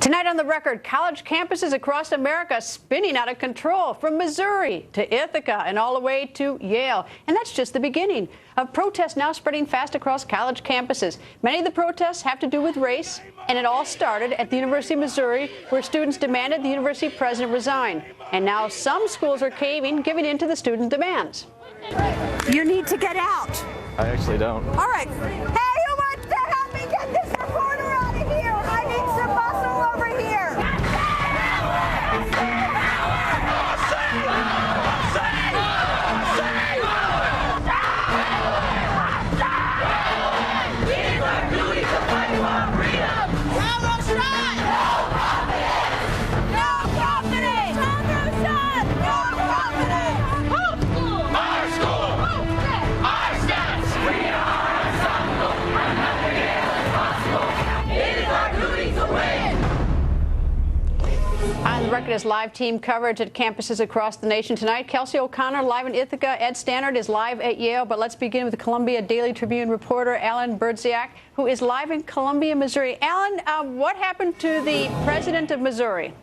Tonight on The Record, college campuses across America spinning out of control, from Missouri to Ithaca and all the way to Yale. And that's just the beginning of protests now spreading fast across college campuses. Many of the protests have to do with race, and it all started at the University of Missouri, where students demanded the university president resign. And now some schools are caving, giving in to the student demands. You need to get out. I actually don't. All right. Hey, who wants to help me get this reporter out of here? I need some muscle over here. On The Record is live team coverage at campuses across the nation tonight. Kelsey O'Connor live in Ithaca. Ed Stannard is live at Yale. But let's begin with the Columbia Daily Tribune reporter Alan Berdziak, who is live in Columbia, Missouri. Alan, what happened to the president of Missouri?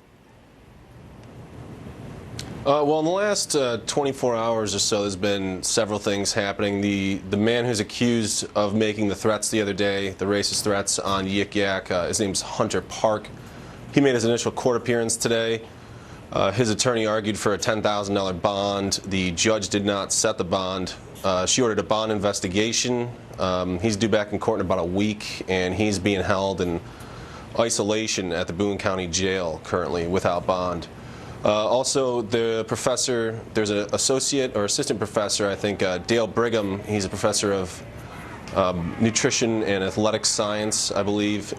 Well, in the last 24 hours or so, there's been several things happening. The man who's accused of making the threats the other day, the racist threats on Yik Yak, his name's Hunter Park. He made his initial court appearance today. His attorney argued for a $10,000 bond. The judge did not set the bond. She ordered a bond investigation. He's due back in court in about a week, and he's being held in isolation at the Boone County Jail currently without bond. Also, the professor, there's an associate or assistant professor, I think, Dale Brigham. He's a professor of nutrition and athletic science, I believe.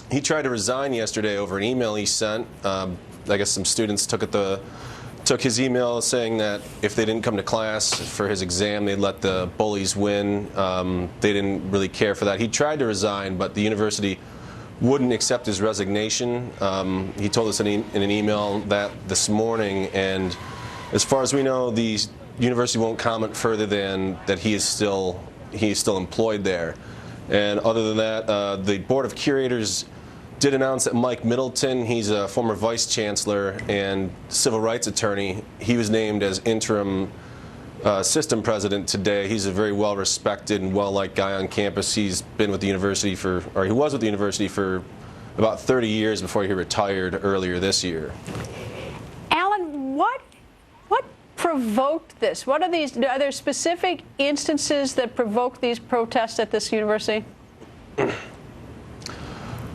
He tried to resign yesterday over an email he sent. I guess some students took his email saying that if they didn't come to class for his exam, they'd let the bullies win. They didn't really care for that. He tried to resign, but the university wouldn't accept his resignation. He told us in an email that this morning, and as far as we know, the university won't comment further than that he is still employed there. And other than that, the Board of Curators did announce that Mike Middleton, he's a former vice chancellor and civil rights attorney, he was named as interim system president today. He's a very well-respected and well-liked guy on campus. He's been with the university he was with the university for about 30 years before he retired earlier this year. Alan, what provoked this? Are there specific instances that provoked these protests at this university?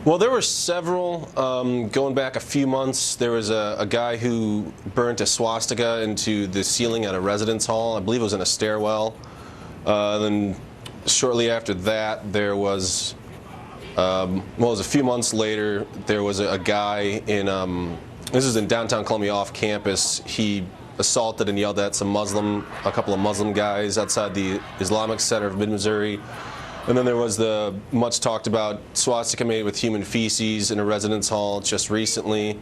Well, there were several. Going back a few months, there was a guy who burnt a swastika into the ceiling at a residence hall. I believe it was in a stairwell. Then shortly after that, there was, well, it was a few months later, there was a guy in, this is in downtown Columbia off campus. He assaulted and yelled at a couple of Muslim guys outside the Islamic Center of Mid-Missouri. And then there was the much talked about swastika made with human feces in a residence hall just recently.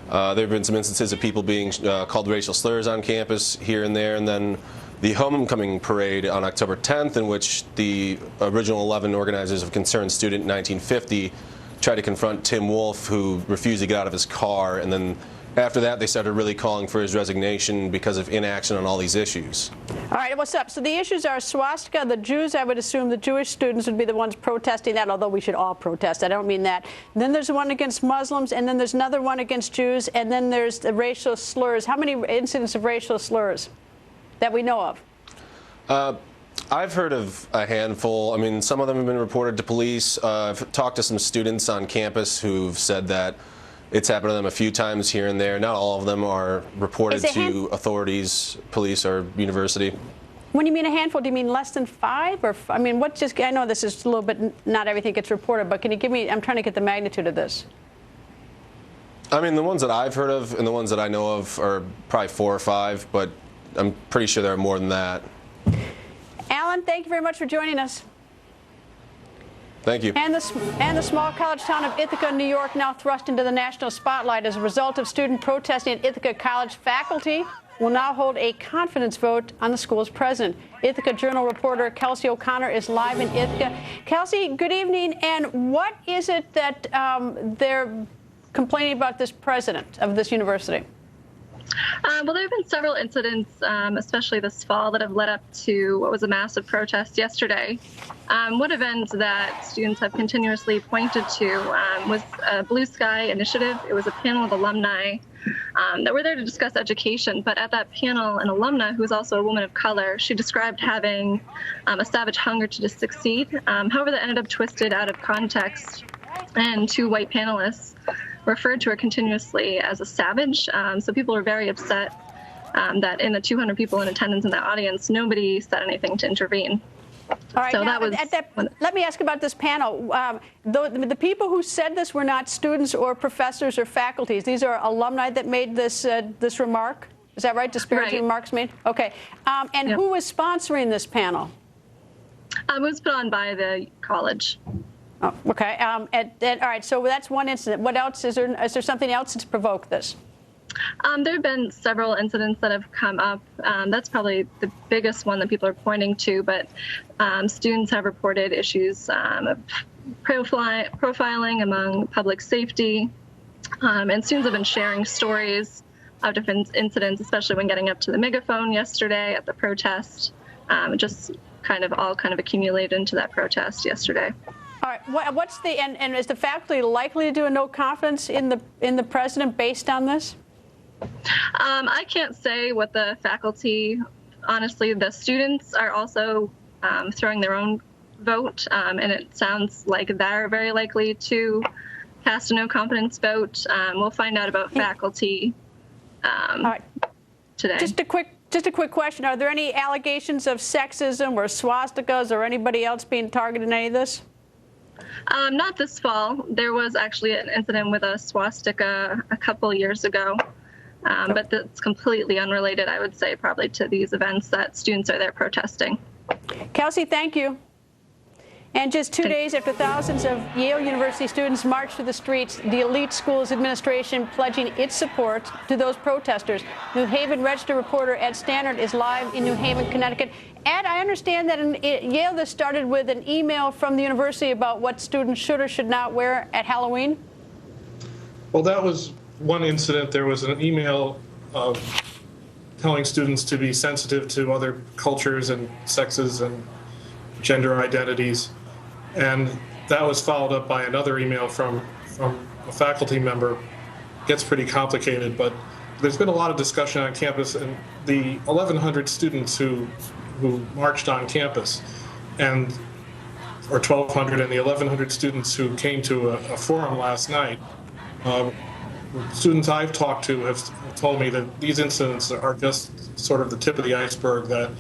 There have been some instances of people being called racial slurs on campus here and there. And then the homecoming parade on October 10th, in which the original 11 organizers of Concerned Student in 1950 tried to confront Tim Wolf, who refused to get out of his car. And then after that, they started really calling for his resignation because of inaction on all these issues. All right, what's up? So the issues are swastika. The Jews, I would assume the Jewish students would be the ones protesting that, although we should all protest. I don't mean that. And then there's one against Muslims, and then there's another one against Jews, and then there's the racial slurs. How many incidents of racial slurs that we know of? I've heard of a handful. I mean, some of them have been reported to police. I've talked to some students on campus who've said that it's happened to them a few times here and there. Not all of them are reported to authorities, police, or university. When you mean a handful, do you mean less than 5? Or I mean, I know this is a little bit, not everything gets reported, but can you give me, I'm trying to get the magnitude of this. I mean, the ones that I've heard of and the ones that I know of are probably 4 or 5, but I'm pretty sure there are more than that. Alan, thank you very much for joining us. Thank you. And the small college town of Ithaca, New York, now thrust into the national spotlight as a result of student protesting at Ithaca College. Faculty will now hold a confidence vote on the school's president. Ithaca Journal reporter Kelsey O'Connor is live in Ithaca. Kelsey, good evening. And what is it that they're complaining about this president of this university? Well, there have been several incidents, especially this fall, that have led up to what was a massive protest yesterday. One event that students have continuously pointed to was a Blue Sky Initiative. It was a panel of alumni that were there to discuss education. But at that panel, an alumna who was also a woman of color, she described having a savage hunger to just succeed. However, that ended up twisted out of context, and two white panelists referred to her continuously as a savage. So people were very upset that in the 200 people in attendance in the audience, nobody said anything to intervene. All right, so now, let me ask about this panel. The people who said this were not students or professors or faculties. These are alumni that made this this remark. Is that right? Disparaging remarks made? Okay. And who was sponsoring this panel? It was put on by the college. Oh, okay. All right. So that's one incident. What else is there? Is there something else that's provoked this? There have been several incidents that have come up. That's probably the biggest one that people are pointing to. But students have reported issues of profiling among public safety, and students have been sharing stories of different incidents, especially when getting up to the megaphone yesterday at the protest. Just all accumulated into that protest yesterday. All right. What's the and is the faculty likely to do a no confidence in the president based on this? I can't say what the faculty. Honestly, the students are also throwing their own vote, and it sounds like they're very likely to cast a no confidence vote. We'll find out about faculty all right. today. Just a quick question: are there any allegations of sexism or swastikas or anybody else being targeted in any of this? Not this fall. There was actually an incident with a swastika a couple years ago, but that's completely unrelated, I would say, probably to these events that students are there protesting. Kelsey, thank you. And just 2 days after thousands of Yale University students marched through the streets, the elite school's administration pledging its support to those protesters. New Haven Register reporter Ed Stannard is live in New Haven, Connecticut. Ed, I understand that in Yale this started with an email from the university about what students should or should not wear at Halloween. Well, that was one incident. There was an email telling students to be sensitive to other cultures and sexes and gender identities. And that was followed up by another email from a faculty member. It gets pretty complicated, but there's been a lot of discussion on campus, and the 1,100 students who marched on campus, or 1,200, and the 1,100 students who came to a forum last night, students I've talked to have told me that these incidents are just sort of the tip of the iceberg, that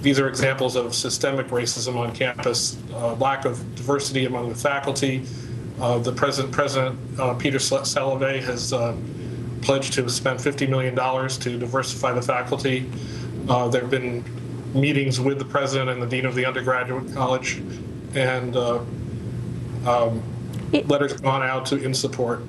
these are examples of systemic racism on campus, lack of diversity among the faculty. The President Peter Salovey has pledged to spend $50 million to diversify the faculty. There have been meetings with the president and the dean of the undergraduate college, and letters have gone out in support.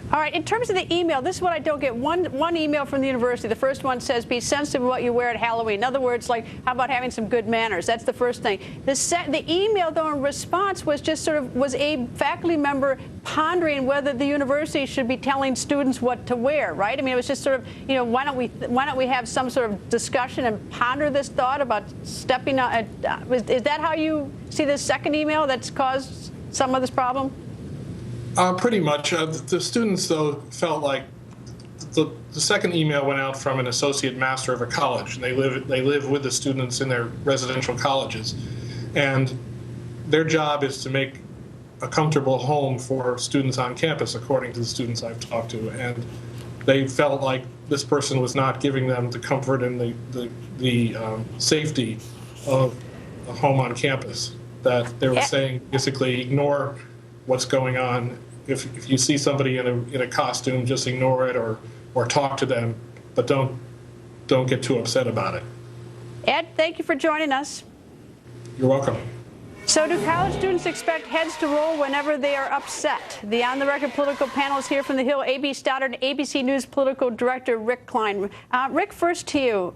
All right, in terms of the email, this is what I don't get. One email from the university. The first one says, be sensitive to what you wear at Halloween. In other words, like, how about having some good manners? That's the first thing. The email, though, in response was just was a faculty member pondering whether the university should be telling students what to wear, right? I mean, it was just why don't we have some sort of discussion and ponder this thought about stepping out? Is that how you see this second email that's caused some of this problem? Pretty much. The students, though, felt like the second email went out from an associate master of a college. And they live with the students in their residential colleges, and their job is to make a comfortable home for students on campus, according to the students I've talked to. And they felt like this person was not giving them the comfort and the safety of a home on campus. That they were saying basically ignore what's going on. If you see somebody in a costume, just ignore it or talk to them, but don't get too upset about it. Ed, thank you for joining us. You're welcome. So do college students expect heads to roll whenever they are upset? The On the Record political panel is here from the Hill. A.B. Stoddard, ABC News political director Rick Klein. Rick, first to you.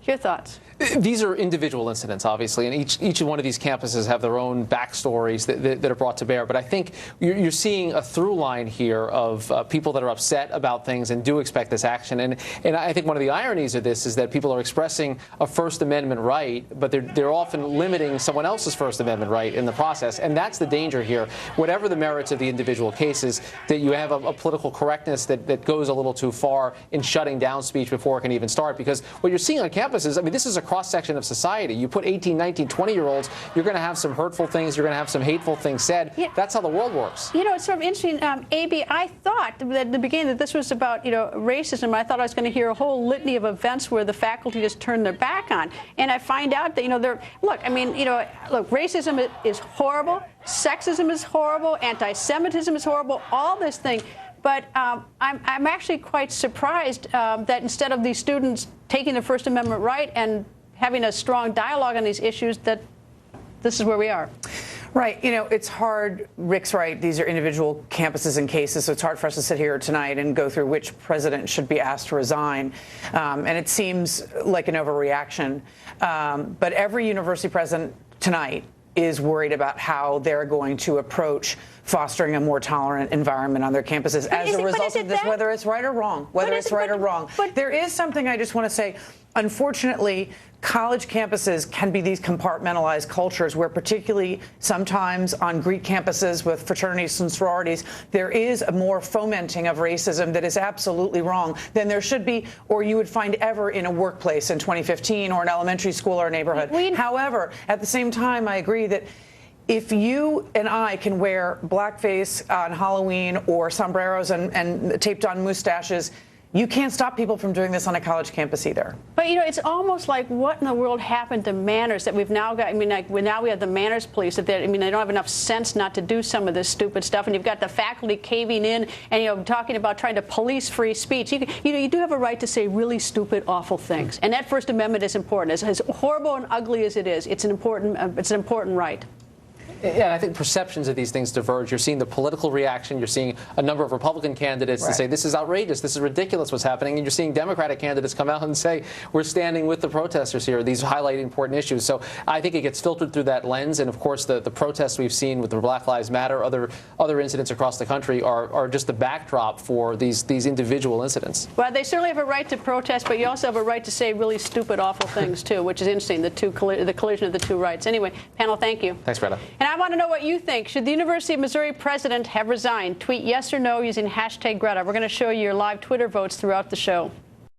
Your thoughts? These are individual incidents, obviously, and each one of these campuses have their own backstories that are brought to bear. But I think you're seeing a through line here of people that are upset about things and do expect this action. And I think one of the ironies of this is that people are expressing a First Amendment right, but they're often limiting someone else's First Amendment right in the process. And that's the danger here. Whatever the merits of the individual cases, that you have a political correctness that goes a little too far in shutting down speech before it can even start. Because what you're seeing on campuses, I mean, this is a cross-section of society. You put 18, 19, 20-year-olds, you're going to have some hurtful things, you're going to have some hateful things said. Yeah. That's how the world works. You know, it's sort of interesting, A.B., I thought at the beginning that this was about, racism. I thought I was going to hear a whole litany of events where the faculty just turned their back on. And I find out that, racism is horrible, sexism is horrible, anti-Semitism is horrible, all this thing. But I'm actually quite surprised that instead of these students taking the First Amendment right and having a strong dialogue on these issues, that this is where we are. Right. It's hard. Rick's right. These are individual campuses and cases, so it's hard for us to sit here tonight and go through which president should be asked to resign. And it seems like an overreaction. But every university president tonight is worried about how they're going to approach fostering a more tolerant environment on their campuses as a result of this, whether it's right or wrong. But there is something I just want to say. Unfortunately, college campuses can be these compartmentalized cultures where, particularly sometimes on Greek campuses with fraternities and sororities, there is a more fomenting of racism that is absolutely wrong than there should be or you would find ever in a workplace in 2015 or an elementary school or a neighborhood. However, at the same time, I agree that if you and I can wear blackface on Halloween or sombreros and taped on mustaches, you can't stop people from doing this on a college campus either. But, it's almost like what in the world happened to manners that we've now got? Now we have the manners police. That they don't have enough sense not to do some of this stupid stuff. And you've got the faculty caving in and, talking about trying to police free speech. You do have a right to say really stupid, awful things. And that First Amendment is important. As horrible and ugly as it is, it's an important right. Yeah, I think perceptions of these things diverge. You're seeing the political reaction. You're seeing a number of Republican candidates to say this is outrageous, this is ridiculous what's happening. And you're seeing Democratic candidates come out and say we're standing with the protesters here. These highlight important issues. So I think it gets filtered through that lens. And, of course, the protests we've seen with the Black Lives Matter, other incidents across the country are just the backdrop for these individual incidents. Well, they certainly have a right to protest, but you also have a right to say really stupid, awful things, too, which is interesting, the collision of the two rights. Anyway, panel, thank you. Thanks, Greta. And I want to know what you think. Should the University of Missouri president have resigned? Tweet yes or no using #Greta. We're going to show you your live Twitter votes throughout the show.